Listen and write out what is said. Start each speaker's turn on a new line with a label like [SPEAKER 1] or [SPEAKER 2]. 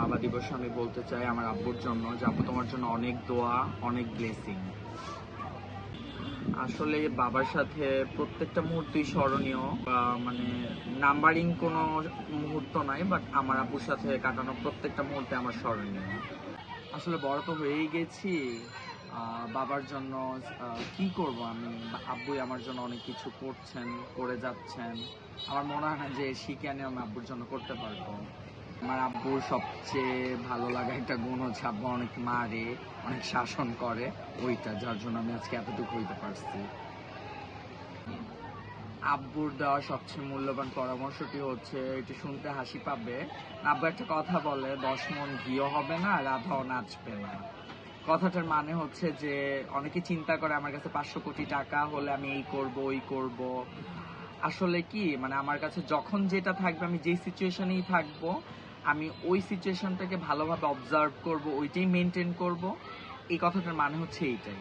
[SPEAKER 1] বাবা দিবসে আমি বলতে চাই আমার আব্বুর জন্য যে আব্বু তোমার জন্য অনেক দোয়া, অনেক ব্লেসিং। আসলে বাবার সাথে প্রত্যেকটা মুহূর্তই স্মরণীয়, মানে নাম্বারিং কোনো মুহূর্ত নাই, বাট আমার আব্বুর সাথে কাটানো প্রত্যেকটা মুহূর্তে আমার স্মরণীয়। আসলে বড় তো হয়েই গেছি, বাবার জন্য কি করব আমি, আব্বুই আমার জন্য অনেক কিছু করছেন, করে যাচ্ছেন। আমার মনে হয় না যে শিখে আনি আমি আব্বুর জন্য করতে পারবো। আমার আব্বুর সবচেয়ে ভালো লাগা একটা গুণ হচ্ছে আব্বু অনেক মারে, অনেক শাসন করে, ওইটা যার জন্য আমি আজকে এতটুকু হইতে পারছি। আব্বুর দেওয়া সবচেয়ে মূল্যবান পরামর্শটি হচ্ছে, একটু শুনতে হাসি পাবে, আব্বু একটা কথা বলে, 10 মণ ঘিও হবে না, রাধাও নাচবে না। কথাটার মানে হচ্ছে যে অনেকে চিন্তা করে আমার কাছে 500 কোটি টাকা হলে আমি এই করব ওই করব। আসলে কি, মানে আমার কাছে যখন যেটা থাকবে, আমি যেই সিচুয়েশনেই থাকবো, আমি ওই সিচুয়েশনটাকে ভালোভাবে অবজার্ভ করব, ওইটাই মেনটেন করব। এই কথাটার মানে হচ্ছে এইটাই।